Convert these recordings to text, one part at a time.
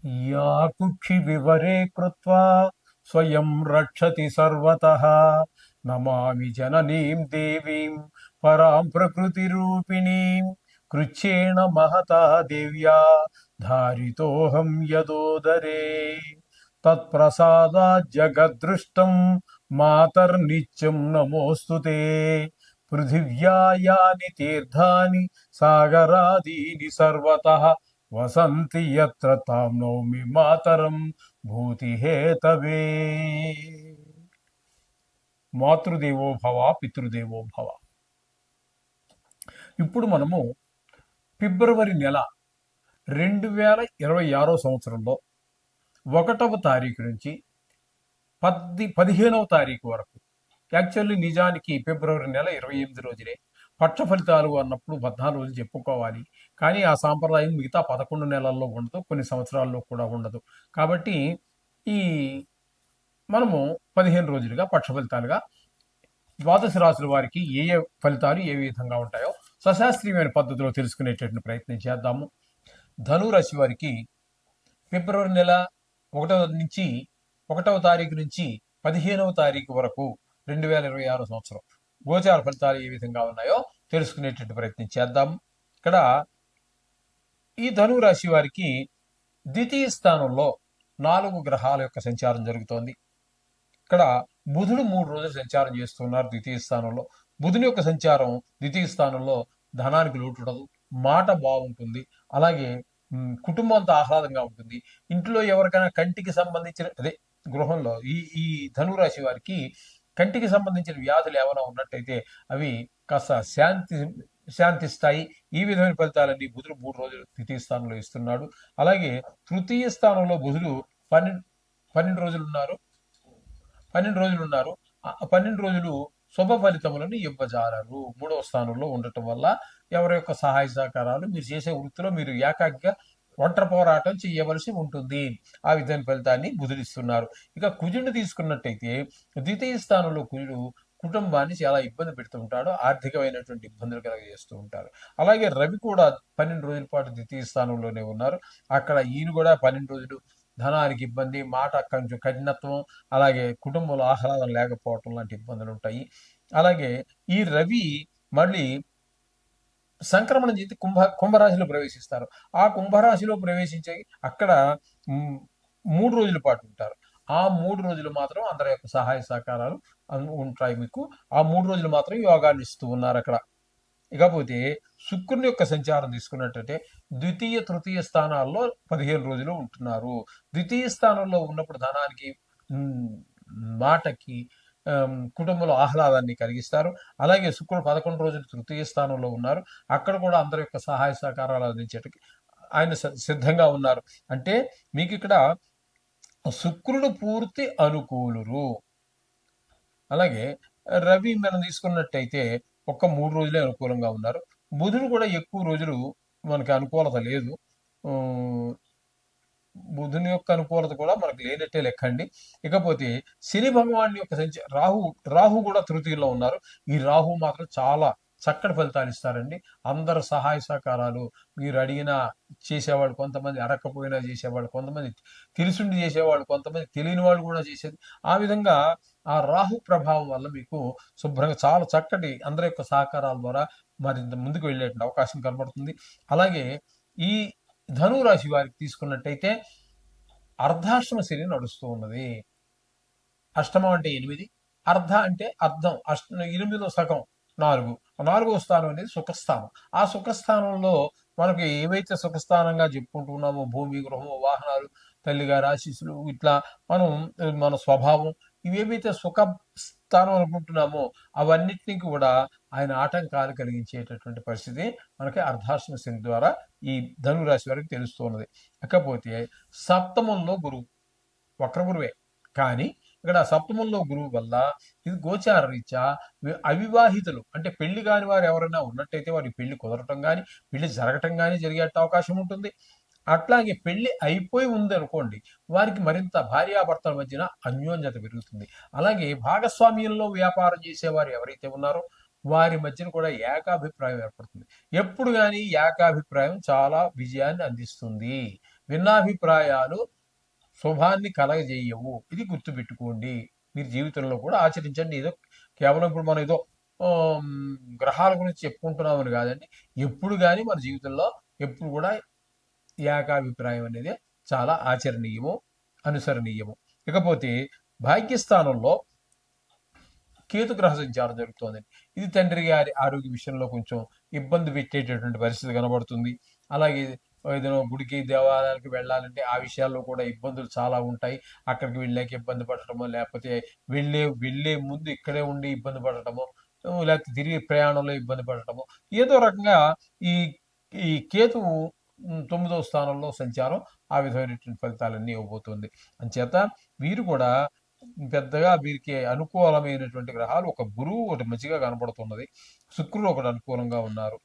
या कुक्षि विवरे कृत्वा स्वयं रक्षति सर्वतः नमामि जननीं देवीं परां प्रकृतिरूपिणीं कृच्छ्रेण महता देव्या धारितोऽहं यदोदरे तत्प्रसादात् जगद्दृष्टं मातर्नित्यं नमोऽस्तु ते पृथिव्या यानि तीर्थानि सागरादीनि सर्वतः वसन्ति यत्र तां नौमि मातరం భూతిహేతవే. మాతృదేవో భవ పితృదేవో భవ. ఇప్పుడు మనము ఫిబ్రవరి నెల 2026 సంవత్సరంలో 1వ తారీఖు నుంచి 15వ తారీఖు వరకు, యాక్చువల్లీ నిజానికి ఫిబ్రవరి నెల 28 రోజులే పక్ష ఫలితాలు అన్నప్పుడు 14 రోజులు చెప్పుకోవాలి. కానీ ఆ సాంప్రదాయం మిగతా 11 నెలల్లో ఉండదు, కొన్ని సంవత్సరాల్లో కూడా ఉండదు. కాబట్టి ఈ మనము 15 రోజులుగా పక్ష ఫలితాలుగా ద్వాదశ రాశుల వారికి ఏ ఏ ఫలితాలు ఏ విధంగా ఉంటాయో సశాస్త్రీయమైన పద్ధతిలో తెలుసుకునేటటువంటి ప్రయత్నం చేద్దాము. ధనురాశి వారికి ఫిబ్రవరి నెల 1వ తారీఖు నుంచి 15వ తారీఖు వరకు 2026 సంవత్సరం గోచార ఫలితాలు ఏ విధంగా ఉన్నాయో తెలుసుకునేటటువంటి ప్రయత్నం చేద్దాం. ఇక్కడ ఈ ధనురాశి వారికి ద్వితీయ స్థానంలో 4 గ్రహాల యొక్క సంచారం జరుగుతోంది. ఇక్కడ బుధుడు 3 రోజులు సంచారం చేస్తున్నారు ద్వితీయ స్థానంలో. బుధుని యొక్క సంచారం ద్వితీయ స్థానంలో ధనానికి లోటు ఉండదు, మాట బాగుంటుంది, అలాగే కుటుంబం అంతా ఆహ్లాదంగా ఉంటుంది. ఇంట్లో ఎవరికైనా కంటికి సంబంధించిన గృహంలో ఈ ఈ ధనురాశి వారికి కంటికి సంబంధించిన వ్యాధులు ఏమైనా ఉన్నట్టయితే అవి కాస్త శాంతిస్తాయి. ఈ విధమైన ఫలితాలన్నీ బుధుడు 3 రోజులు ద్వితీయ స్థానంలో ఇస్తున్నాడు. అలాగే తృతీయ స్థానంలో బుధుడు 12 రోజులు ఉన్నారు. 12 రోజులు శుభ ఫలితములను ఇవ్వజాలరు. 3వ స్థానంలో ఉండటం వల్ల ఎవరి యొక్క సహాయ సహకారాలు, మీరు చేసే వృత్తిలో మీరు ఏకాగ్రగా ఒంటరి పోరాటం చేయవలసి ఉంటుంది. ఆ విధమైన ఫలితాన్ని బుధుడిస్తున్నారు. ఇక కుజుడిని తీసుకున్నట్టయితే ద్వితీయ స్థానంలో కుజుడు కుటుంబాన్ని చాలా ఇబ్బంది పెడుతూ ఉంటాడు, ఆర్థికమైనటువంటి ఇబ్బందులు కలగజేస్తూ ఉంటారు. అలాగే రవి కూడా 12 రోజుల పాటు ద్వితీయ స్థానంలోనే ఉన్నారు. అక్కడ ఈయన కూడా 12 రోజులు ధనానికి ఇబ్బంది, మాట కొంచెం కఠినత్వం, అలాగే కుటుంబంలో ఆహ్లాదం లేకపోవటం లాంటి ఇబ్బందులు ఉంటాయి. అలాగే ఈ రవి మళ్ళీ సంక్రమణం చేసి కుంభరాశిలో ప్రవేశిస్తారు. ఆ కుంభరాశిలో ప్రవేశించే అక్కడ 3 రోజుల పాటు ఉంటారు. ఆ 3 రోజులు మాత్రం అందరి యొక్క సహాయ సహకారాలు ఉంటాయి మీకు. ఆ 3 రోజులు మాత్రం యోగాన్ని ఇస్తూ ఉన్నారు అక్కడ. ఇకపోతే శుక్రుని యొక్క సంచారం తీసుకున్నట్టయితే ద్వితీయ తృతీయ స్థానాల్లో 15 రోజులు ఉంటున్నారు. ద్వితీయ స్థానంలో ఉన్నప్పుడు ధనానికి, మాటకి, కుటుంబంలో ఆహ్లాదాన్ని కలిగిస్తారు. అలాగే శుక్రుడు 11 రోజులు తృతీయ స్థానంలో ఉన్నారు. అక్కడ కూడా అందరి యొక్క సహాయ సహకారాలు అందించేటికి ఆయన సిద్ధంగా ఉన్నారు. అంటే మీకు ఇక్కడ శుక్రుడు పూర్తి అనుకూలురు. అలాగే రవి మనం తీసుకున్నట్టయితే ఒక్క 3 రోజులే అనుకూలంగా ఉన్నారు. బుధుడు కూడా ఎక్కువ రోజులు మనకి అనుకూలత లేదు. బుధుని యొక్క అనుకూలత కూడా మనకు లేనట్టే లెక్కండి. ఇకపోతే శని భగవాన్ యొక్క రాహు కూడా తృతీయంలో ఉన్నారు. ఈ రాహు మాత్రం చాలా చక్కటి ఫలితాలు ఇస్తారండి. అందరు సహాయ సహకారాలు, మీరు అడిగినా చేసేవాళ్ళు కొంతమంది, అడగకపోయినా చేసేవాళ్ళు కొంతమంది, తెలిసిండి చేసేవాళ్ళు కొంతమంది, తెలియని వాళ్ళు కూడా చేసేది. ఆ విధంగా ఆ రాహు ప్రభావం వల్ల మీకు శుభ్రంగా చాలా చక్కటి అందరి యొక్క సహకారాల ద్వారా మరింత ముందుకు వెళ్ళేటువంటి అవకాశం కనబడుతుంది. అలాగే ఈ ధనురాశి వారికి తీసుకున్నట్టయితే అర్ధాష్టమ శని నడుస్తూ ఉన్నది. అష్టమం అంటే 8, అర్ధ అంటే అర్ధం, 8వ సగం 4. 4వ స్థానం అనేది సుఖస్థానం. ఆ సుఖస్థానంలో మనకి ఏవైతే సుఖస్థానంగా చెప్పుకుంటున్నామో భూమి, గృహము, వాహనాలు, తల్లిగారి ఆశీస్సులు, ఇట్లా మన స్వభావం, ఇవేవైతే సుఖ స్థానం అనుకుంటున్నామో అవన్నిటినీ కూడా ఆయన ఆటంకాలు కలిగించేటటువంటి పరిస్థితి మనకి అర్ధాష్టమ శని ద్వారా ఈ ధనురాశి వారికి తెలుస్తూ ఉన్నది. ఇకపోతే సప్తమంలో గురువు, వక్ర గురువే, కానీ ఇక్కడ సప్తమంలో గురువు వల్ల ఇది గోచార రీత్యా అవివాహితులు అంటే పెళ్లి కాని వారు ఎవరైనా ఉన్నట్టయితే వారికి పెళ్లి కుదరటం కానీ, పెళ్లి జరగటం కానీ జరిగే అవకాశం ఉంటుంది. అట్లాగే పెళ్లి అయిపోయి ఉంది అనుకోండి, వారికి మరింత భార్యాభర్తల మధ్యన అన్యోన్యత పెరుగుతుంది. అలాగే భాగస్వామ్యంలో వ్యాపారం చేసేవారు ఎవరైతే ఉన్నారో వారి మధ్యన కూడా ఏకాభిప్రాయం ఏర్పడుతుంది. ఎప్పుడు కానీ ఏకాభిప్రాయం చాలా విజయాన్ని అందిస్తుంది. భిన్నాభిప్రాయాలు శుభాన్ని కలగజేయవు. ఇది గుర్తుపెట్టుకోండి. మీరు జీవితంలో కూడా ఆచరించండి. ఏదో కేవలం ఇప్పుడు మనం ఏదో గ్రహాల గురించి చెప్పుకుంటున్నామని కాదండి. ఎప్పుడు కానీ మన జీవితంలో ఎప్పుడు కూడా ఏకాభిప్రాయం అనేది చాలా ఆచరణీయము, అనుసరణీయము. ఇకపోతే భాగ్యస్థానంలో కేతు గ్రహ సంచారం జరుగుతోందండి. ఇది తండ్రి గారి ఆరోగ్య విషయంలో కొంచెం ఇబ్బంది పెట్టేటటువంటి పరిస్థితి కనబడుతుంది. అలాగే ఏదైనా గుడికి దేవాలయాలకు వెళ్ళాలంటే ఆ విషయాల్లో కూడా ఇబ్బందులు చాలా ఉంటాయి. అక్కడికి వెళ్ళాక ఇబ్బంది పడటమో, లేకపోతే వెళ్ళే ముందు ఇక్కడే ఉండి ఇబ్బంది పడటమో, లేకపోతే తిరిగి ప్రయాణంలో ఇబ్బంది పడటమో, ఏదో రకంగా ఈ ఈ కేతువు 9వ స్థానంలో సంచారం ఆ విధమైనటువంటి ఫలితాలన్నీ ఇవ్వబోతుంది. అంచేత వీరు కూడా పెద్దగా వీరికి అనుకూలమైనటువంటి గ్రహాలు ఒక గురువు ఒకటి మంచిగా కనపడుతున్నది, శుక్రుడు ఒకటి అనుకూలంగా ఉన్నారు.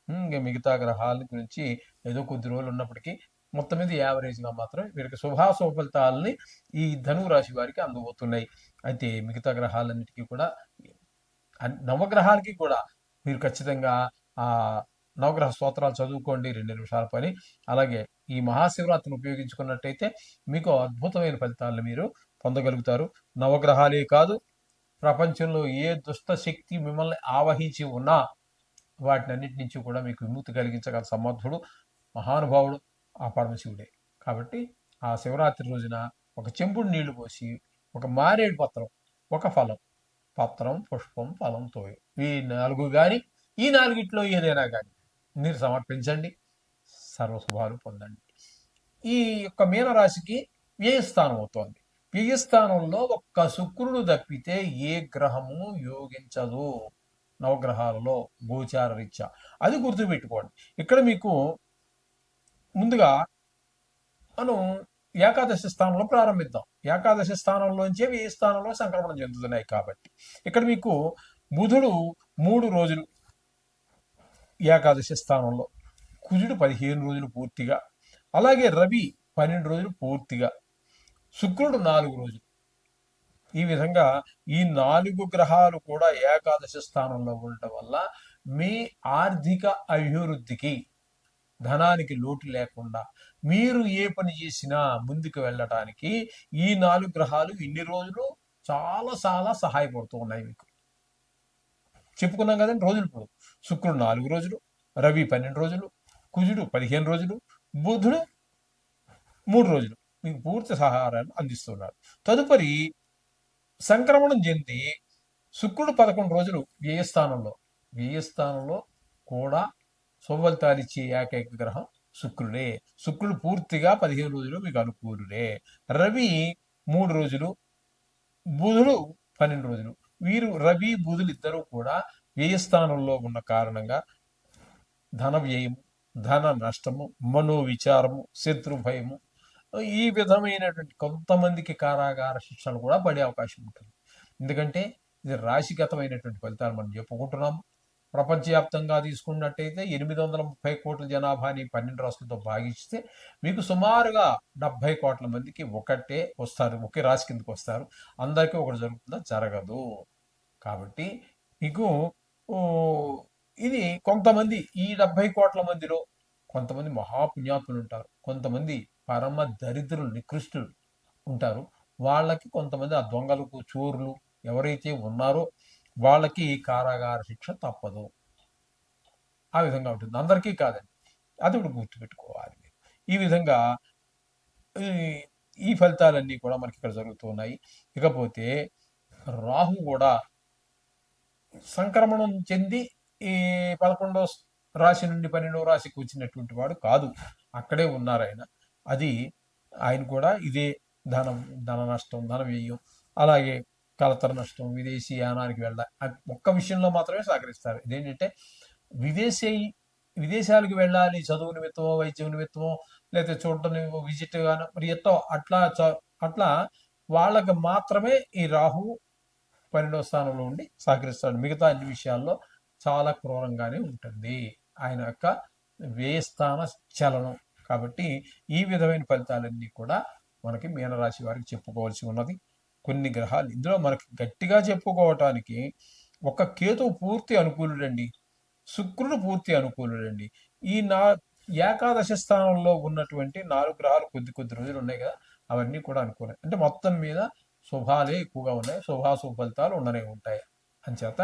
ఇంకా మిగతా గ్రహాల గురించి ఏదో కొద్ది రోజులు ఉన్నప్పటికీ మొత్తం మీద యావరేజ్గా మాత్రం వీరికి శుభాశుభ ఫలితాలని ఈ ధనువు రాశి వారికి అందబోతున్నాయి. అయితే మిగతా గ్రహాలన్నిటికీ కూడా నవగ్రహాలకి కూడా మీరు ఖచ్చితంగా ఆ నవగ్రహ స్తోత్రాలు చదువుకోండి 2 నిమిషాల పని. అలాగే ఈ మహాశివరాత్రిని ఉపయోగించుకున్నట్టయితే మీకు అద్భుతమైన ఫలితాలను మీరు పొందగలుగుతారు. నవగ్రహాలే కాదు, ప్రపంచంలో ఏ దుష్ట శక్తి మిమ్మల్ని ఆవహించి ఉన్నా వాటినన్నిటి నుంచి కూడా మీకు విముక్తి కలిగించగల సమర్థుడు, మహానుభావుడు ఆ పరమశివుడే. కాబట్టి ఆ శివరాత్రి రోజున ఒక చెంబుడు నీళ్లు పోసి ఒక మారేడు పత్రం, ఒక ఫలం, పత్రం, పుష్పం, ఫలం, తోయ, ఈ 4 కానీ ఈ 4గిట్లో ఏదైనా కానీ మీరు సమర్పించండి, సర్వశుభాలు పొందండి. ఈ యొక్క మీనరాశికి వ్యయస్థానం అవుతోంది. వ్యయస్థానంలో ఒక్క శుక్రుడు తప్పితే ఏ గ్రహము యోగించదు నవగ్రహాలలో గోచార రీత్యా. అది గుర్తుపెట్టుకోండి. ఇక్కడ మీకు ముందుగా మనం ఏకాదశి స్థానంలో ప్రారంభిద్దాం. ఏకాదశి స్థానంలోంచే వ్యయ స్థానంలో సంక్రమణం చెందుతున్నాయి కాబట్టి ఇక్కడ మీకు బుధుడు 3 రోజులు ఏకాదశి స్థానంలో, కుజుడు 15 రోజులు పూర్తిగా, అలాగే రవి 12 రోజులు పూర్తిగా, శుక్రుడు 4 రోజులు. ఈ విధంగా ఈ 4 గ్రహాలు కూడా ఏకాదశి స్థానంలో ఉండటం వల్ల మీ ఆర్థిక అభివృద్ధికి, ధనానికి లోటు లేకుండా మీరు ఏ పని చేసినా ముందుకు వెళ్ళటానికి ఈ 4 గ్రహాలు ఇన్ని రోజులు చాలా చాలా సహాయపడుతూ ఉన్నాయి మీకు. చెప్పుకున్నాం కదండి రోజులు. ఇప్పుడు శుక్రుడు 4 రోజులు, రవి 12 రోజులు, కుజుడు 15 రోజులు, బుధుడు 3 రోజులు మీకు పూర్తి సహారాన్ని అందిస్తున్నారు. తదుపరి సంక్రమణం చెంది శుక్రుడు 11 రోజులు వ్యయస్థానంలో కూడా శుభఫలితాలు ఇచ్చే ఏకైక గ్రహం శుక్రుడే. శుక్రుడు పూర్తిగా 15 రోజులు మీకు అనుకూలుడే. రవి 3 రోజులు, బుధుడు 12 రోజులు. వీరు రవి బుధులు ఇద్దరూ కూడా వ్యయస్థానంలో ఉన్న కారణంగా ధన వ్యయము, ధన నష్టము, మనోవిచారము, శత్రు భయము, ఈ విధమైనటువంటి కొంతమందికి కారాగార శిక్షలు కూడా పడే అవకాశం ఉంటుంది. ఎందుకంటే ఇది రాశిగతమైనటువంటి ఫలితాలు మనం చెప్పుకుంటున్నాము. ప్రపంచవ్యాప్తంగా తీసుకున్నట్టయితే 830 కోట్ల జనాభాని 12 రాష్ట్రాలతో భాగిస్తే మీకు సుమారుగా 70 కోట్ల మందికి ఒకటే వస్తారు, ఒకే రాశి కిందకి వస్తారు. అందరికీ ఒకటి జరుగుతుందా? జరగదు. కాబట్టి మీకు ఇది కొంతమంది, ఈ 70 కోట్ల మందిలో కొంతమంది మహాపుణ్యాత్ములు ఉంటారు, కొంతమంది పరమ దరిద్రులు, నికృష్టులు ఉంటారు. వాళ్ళకి కొంతమంది ఆ దొంగలకు, చోరులు ఎవరైతే ఉన్నారో వాళ్ళకి కారాగార శిక్ష తప్పదు. ఆ విధంగా ఉంటుంది, అందరికీ కాదండి. అది కూడా గుర్తుపెట్టుకోవాలి. ఈ విధంగా ఈ ఫలితాలన్నీ కూడా మనకి ఇక్కడ జరుగుతున్నాయి. ఇకపోతే రాహు కూడా సంక్రమణం చెంది ఈ 11వ రాశి నుండి 12వ రాశికి వచ్చినటువంటి వాడు కాదు, అక్కడే ఉన్నారు ఆయన. అది ఆయన కూడా ఇదే ధన నష్టం, ధన వ్యయం, అలాగే కలతర నష్టం, విదేశీ యానానికి ఒక్క విషయంలో మాత్రమే సహకరిస్తారు. ఇదేంటంటే విదేశాలకు వెళ్ళాలి, చదువు నిమిత్తమో, వైద్యం నిమిత్తమో, లేకపోతే చూడటం విజిట్ గానో, మరి ఎట్టో అట్లా వాళ్ళకి మాత్రమే ఈ రాహు 12వ స్థానంలో ఉండి సహకరిస్తాడు. మిగతా అన్ని విషయాల్లో చాలా క్రూరంగానే ఉంటుంది ఆయన యొక్క వ్యయస్థాన చలనం. కాబట్టి ఈ విధమైన ఫలితాలన్నీ కూడా మనకి మీనరాశి వారికి చెప్పుకోవాల్సి ఉన్నది. కొన్ని గ్రహాలు ఇందులో మనకి గట్టిగా చెప్పుకోవటానికి ఒక కేతువు పూర్తి అనుకూలుడండి, శుక్రుడు పూర్తి అనుకూలుడండి. ఏకాదశి స్థానంలో ఉన్నటువంటి 4 గ్రహాలు కొద్ది కొద్ది రోజులు ఉన్నాయి కదా, అవన్నీ కూడా అనుకూలే. అంటే మొత్తం మీద శుభాలే ఎక్కువగా ఉన్నాయి, శుభాశుభ ఫలితాలు ఉండనే ఉంటాయి. అంచేత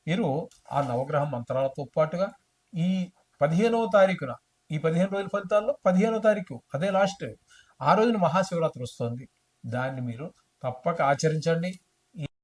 మీరు ఆ నవగ్రహ మంత్రాలతో పాటుగా ఈ 15వ తారీఖున, ఈ 15 రోజుల ఫలితాల్లో 15వ తారీఖు అదే లాస్ట్, ఆ రోజున మహాశివరాత్రి వస్తుంది. దాన్ని మీరు తప్పక ఆచరించండి.